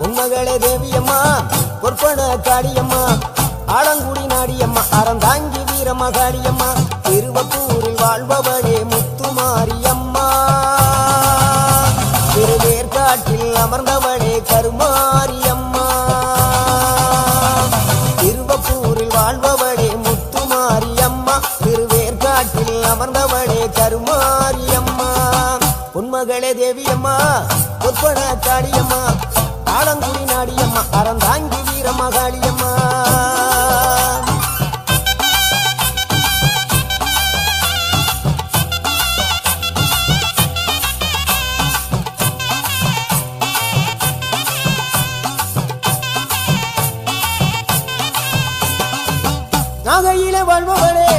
உன்மகளே தேவியம்மா பொற்பன காளியம்மா ஆலங்குடி நாடியம்மா அறந்தாங்கி வீரமகாளியம்மா திருவப்பூரில் வாழ்பவளே முத்துமாரியம்மா திருவேற்காட்டில் அமர்ந்தவளே கருமாரியம்மா திருவப்பூரில் வாழ்பவளே முத்துமாரியம்மா திருவேற்காட்டில் அமர்ந்தவளே கருமாரியம்மா உன்மகளே தேவியம்மா பொற்பன காளியம்மா ஆலங்குடி நாடியம்மா அறந்தாங்கி வீரமகாளியம்மா நாகையிலே வாழ்பவளே